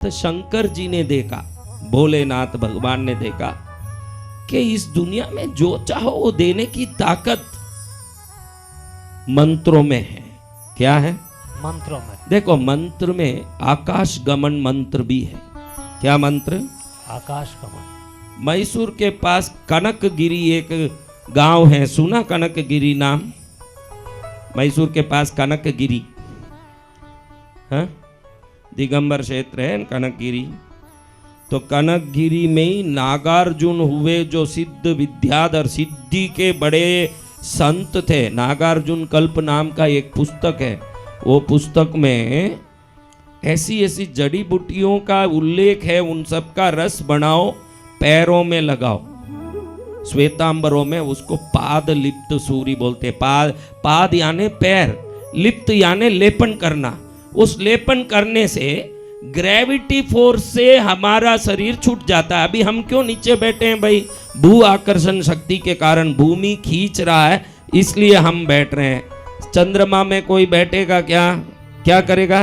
तो शंकर जी ने देखा, भोलेनाथ भगवान ने देखा कि इस दुनिया में जो चाहो वो देने की ताकत मंत्रों में है। क्या है? मंत्रों में। देखो, मंत्र में आकाश गमन मंत्र भी है। क्या मंत्र? आकाश गमन। मैसूर के पास कनकगिरी एक गांव है, सुना कनकगिरी नाम? मैसूर के पास कनकगिरी, हाँ, दिगंबर क्षेत्र है कनकगिरी। तो कनकगिरी में ही नागार्जुन हुए, जो सिद्ध विद्याधर सिद्धि के बड़े संत थे। नागार्जुन कल्प नाम का एक पुस्तक है। वो पुस्तक में ऐसी ऐसी जड़ी बूटियों का उल्लेख है, उन सब का रस बनाओ, पैरों में लगाओ, श्वेतांबरों में। उसको पाद लिप्त सूरी बोलते। पाद यानी पैर, लिप्त यानी लेपन करना। उस लेपन करने से ग्रेविटी फोर्स से हमारा शरीर छूट जाता है। अभी हम क्यों नीचे बैठे हैं भाई? भू आकर्षण शक्ति के कारण भूमि खींच रहा है, इसलिए हम बैठ रहे हैं। चंद्रमा में कोई बैठेगा क्या? क्या करेगा?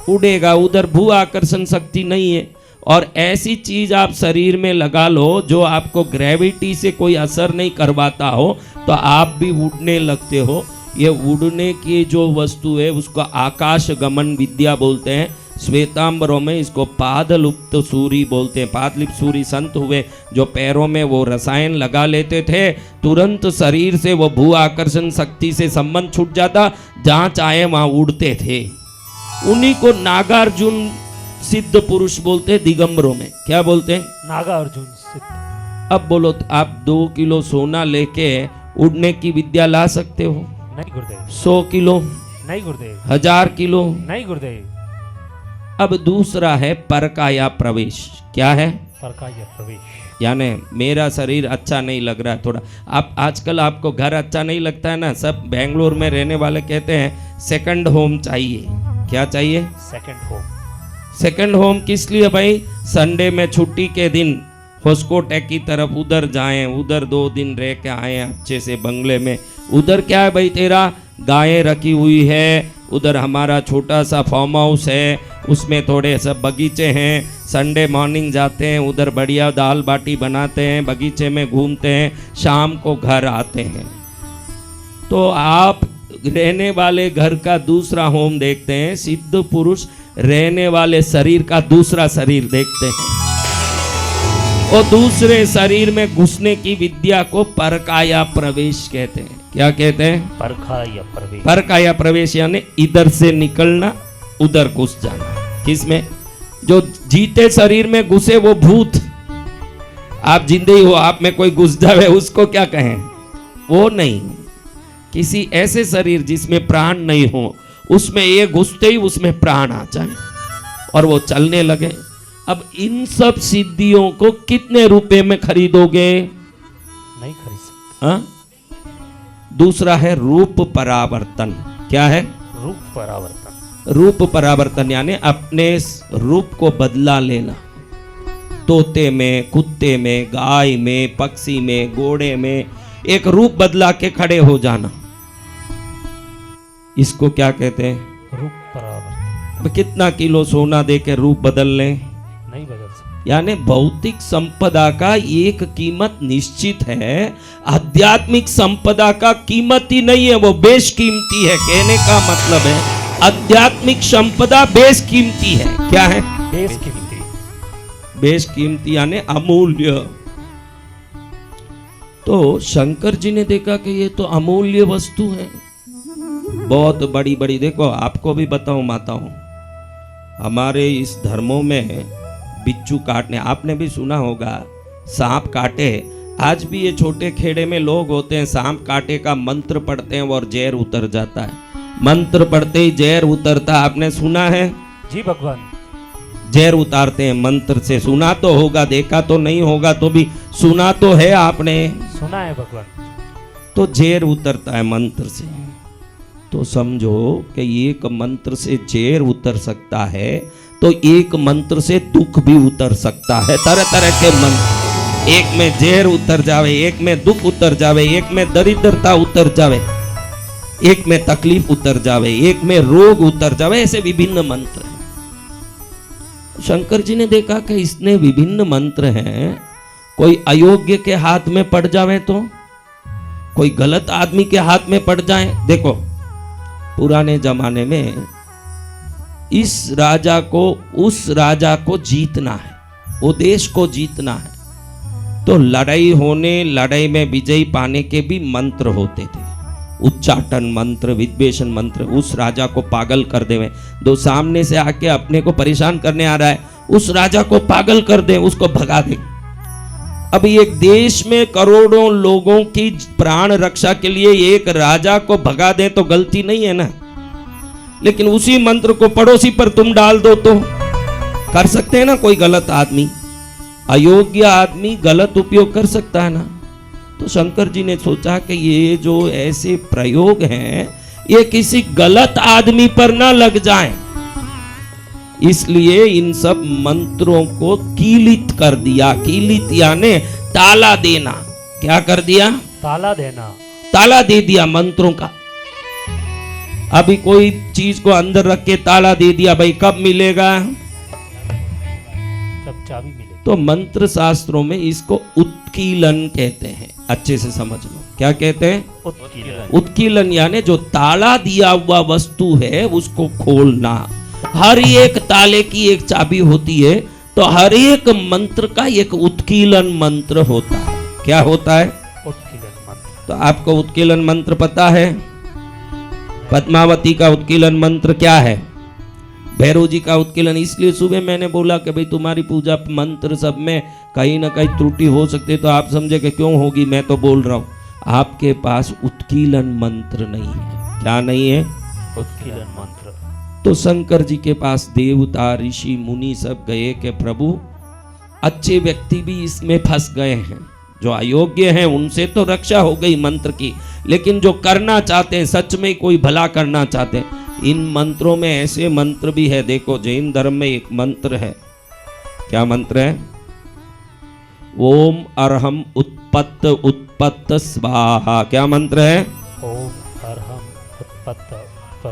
उड़ेगा। उधर भू आकर्षण शक्ति नहीं है। और ऐसी चीज आप शरीर में लगा लो जो आपको ग्रेविटी से कोई असर नहीं करवाता हो, तो आप भी उड़ने लगते हो। ये उड़ने की जो वस्तु है उसको आकाश गमन विद्या बोलते हैं। श्वेतांबरों में इसको पादलुप्त सूरी बोलते हैं। पादलिप्त सूरी संत हुए जो पैरों में वो रसायन लगा लेते थे, तुरंत शरीर से वो भू आकर्षण शक्ति से संबंध छूट जाता, जहाँ चाहे वहाँ उड़ते थे। उन्हीं को नागार्जुन सिद्ध पुरुष बोलते हैं दिगंबरों में। क्या बोलते हैं? नागार्जुन सिद्ध। अब बोलो, आप 2 किलो सोना लेके उड़ने की विद्या ला सकते हो? नहीं गुरुदेव। 100 किलो? नहीं गुरुदेव। 1000 किलो? नहीं गुरुदेव। अब दूसरा है परकाया प्रवेश। क्या है? परकाया प्रवेश यानी मेरा शरीर अच्छा नहीं लग रहा है थोड़ा। आप आजकल आपको घर अच्छा नहीं लगता है ना, सब बेंगलोर में रहने वाले कहते हैं सेकंड होम चाहिए। क्या चाहिए? Second home. सेकंड होम किस लिए भाई? संडे में छुट्टी के दिन होस्कोटेक की तरफ उधर जाएं, उधर 2 दिन रह के आए अच्छे से बंगले में। उधर क्या है भाई? तेरा गायें रखी हुई है, उधर हमारा छोटा सा फार्म हाउस है, उसमें थोड़े सब बगीचे हैं। संडे मॉर्निंग जाते हैं, उधर बढ़िया दाल बाटी बनाते हैं, बगीचे में घूमते हैं, शाम को घर आते हैं। तो आप रहने वाले घर का दूसरा होम देखते हैं, सिद्ध पुरुष रहने वाले शरीर का दूसरा शरीर देखते हैं। और दूसरे शरीर में घुसने की विद्या को परकाया प्रवेश कहते हैं। क्या कहते हैं? परकाया प्रवेश। परकाया प्रवेश यानी इधर से निकलना, उधर घुस जाना। किसमें? जो जीते शरीर में घुसे वो भूत। आप जिंदे हो, आप में कोई घुस जावे, उसको क्या कहें? वो नहीं। किसी ऐसे शरीर जिसमें प्राण नहीं हो, उसमें ये घुसते ही उसमें प्राण आ जाए और वो चलने लगे। अब इन सब सिद्धियों को कितने रुपए में खरीदोगे? नहीं खरीद सकते। हाँ? दूसरा है रूप परावर्तन। क्या है? रूप परावर्तन। रूप परावर्तन यानी अपने रूप को बदला लेना। तोते में, कुत्ते में, गाय में, पक्षी में, घोड़े में एक रूप बदला के खड़े हो जाना। इसको क्या कहते हैं? रूप परावर्तन। कितना किलो सोना दे के रूप बदल लें? नहीं बदल सकते। यानी भौतिक संपदा का एक कीमत निश्चित है, आध्यात्मिक संपदा का कीमत ही नहीं है, वो बेशकीमती है। कहने का मतलब है आध्यात्मिक संपदा बेशकीमती है। क्या है? बेशकीमती। बेशकीमती यानी अमूल्य। तो शंकर जी ने देखा कि ये तो अमूल्य वस्तु है, बहुत बड़ी बड़ी। देखो, आपको भी बताऊं माताओं, हमारे इस धर्मों में बिच्छू काटने, आपने भी सुना होगा, सांप काटे। आज भी ये छोटे खेड़े में लोग होते हैं, सांप काटे का मंत्र पढ़ते हैं और जहर उतर जाता है। मंत्र पढ़ते ही जहर उतरता, आपने सुना है? जी भगवान। जहर उतारते हैं मंत्र से। सुना तो होगा, देखा तो नहीं होगा, तो भी सुना तो है आपने। सुना है भगवान। तो जहर उतरता है मंत्र से। तो समझो कि एक मंत्र से जहर उतर सकता है, तो एक मंत्र से दुख भी उतर सकता है। तरह तरह के मंत्र, एक में जहर उतर जावे, एक में दुख उतर जावे, एक में दरिद्रता उतर जावे, एक में तकलीफ उतर जावे, एक में रोग उतर जावे। ऐसे विभिन्न मंत्र हैं। शंकर जी ने देखा कि इसने विभिन्न मंत्र हैं, कोई अयोग्य के हाथ में पड़ जावे तो, कोई गलत आदमी के हाथ में पड़ जाए। देखो पुराने जमाने में इस राजा को उस राजा को जीतना है, वो देश को जीतना है, तो लड़ाई होने, लड़ाई में विजय पाने के भी मंत्र होते थे। उच्चाटन मंत्र, विद्वेषण मंत्र, उस राजा को पागल कर देवे। दो सामने से आके अपने को परेशान करने आ रहा है, उस राजा को पागल कर दे, उसको भगा दे। अभी एक देश में करोड़ों लोगों की प्राण रक्षा के लिए एक राजा को भगा दे तो गलती नहीं है ना, लेकिन उसी मंत्र को पड़ोसी पर तुम डाल दो तो कर सकते हैं ना। कोई गलत आदमी, अयोग्य आदमी गलत उपयोग कर सकता है ना। तो शंकर जी ने सोचा कि ये जो ऐसे प्रयोग हैं ये किसी गलत आदमी पर ना लग जाएं, इसलिए इन सब मंत्रों को कीलित कर दिया। कीलित यानी ताला देना। क्या कर दिया? ताला देना। ताला दे दिया मंत्रों का। अभी कोई चीज को अंदर रख के ताला दे दिया, भाई कब मिलेगा? जब चाबी मिले। तो मंत्र शास्त्रों में इसको उत्कीलन कहते हैं। अच्छे से समझ लो, क्या कहते हैं? उत्कीलन। उत्कीलन यानी जो ताला दिया हुआ वस्तु है उसको खोलना। हर एक ताले की एक चाबी होती है, तो हर एक मंत्र का एक उत्कीलन मंत्र होता है। क्या होता है? उत्कीलन मंत्र। तो आपको उत्कीलन मंत्र पता है? पद्मावती का उत्कीलन मंत्र क्या है? भैरव जी का उत्कीलन। इसलिए सुबह मैंने बोला कि भाई तुम्हारी पूजा मंत्र सब में कहीं ना कहीं त्रुटि हो सकती है, तो आप समझे कि क्यों होगी। मैं तो बोल रहा हूँ आपके पास उत्कीलन मंत्र नहीं है। क्या नहीं है? उत्कीलन मंत्र। तो शंकर जी के पास देवता, ऋषि, मुनि सब गए कि प्रभु अच्छे व्यक्ति भी इसमें फंस गए हैं, जो अयोग्य हैं उनसे तो रक्षा हो गई मंत्र की, लेकिन जो करना चाहते हैं, सच में कोई भला करना चाहते हैं, इन मंत्रों में ऐसे मंत्र भी है। देखो जैन धर्म में एक मंत्र है। क्या मंत्र है? ओम अरहम उत्पत्त उत्पत्त स्वाहा। क्या मंत्र है? ओम अरहम उत्पत्त।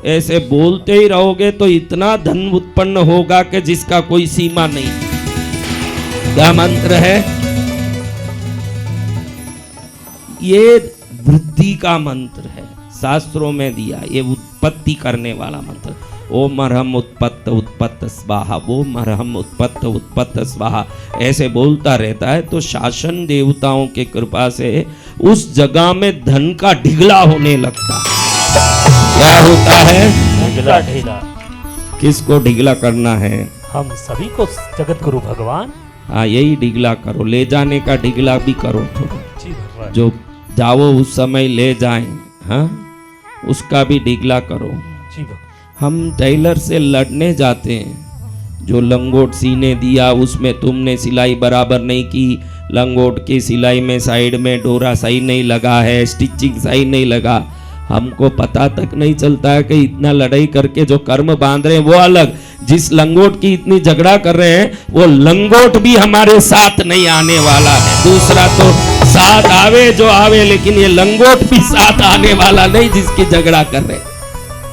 ऐसे बोलते ही रहोगे तो इतना धन उत्पन्न होगा कि जिसका कोई सीमा नहीं। क्या मंत्र है? ये वृद्धि का मंत्र है, शास्त्रों में दिया, ये उत्पत्ति करने वाला मंत्र। ओम अरहम उत्पत्त उत्पत्त स्वाहा, ओम अरहम उत्पत्त उत्पत्त स्वाहा, ऐसे बोलता रहता है तो शासन देवताओं के कृपा से उस जगह में धन का ढिगला होने लगता है। क्या होता है? ढिगला। ढिगला। किसको ढिगला करना है? हम सभी को जगत गुरु भगवान। हाँ, यही ढिगला करो, ले जाने का ढिगला भी करो थोड़ा। जी भगवान। जो जाओ उस समय ले जाएं, हाँ, उसका भी ढिगला करो। जी भगवान। हम टेलर से लड़ने जाते हैं, जो लंगोट सीने दिया उसमें तुमने सिलाई बराबर नहीं की, लंगोट की सिलाई में साइड में डोरा सही नहीं लगा है, स्टिचिंग सही नहीं लगा, हमको पता तक नहीं चलता है कि इतना लड़ाई करके जो कर्म बांध रहे हैं वो अलग, जिस लंगोट की इतनी झगड़ा कर रहे हैं वो लंगोट भी हमारे साथ नहीं आने वाला है। दूसरा तो साथ आवे जो आवे, लेकिन ये लंगोट भी साथ आने वाला नहीं जिसकी झगड़ा कर रहे हैं।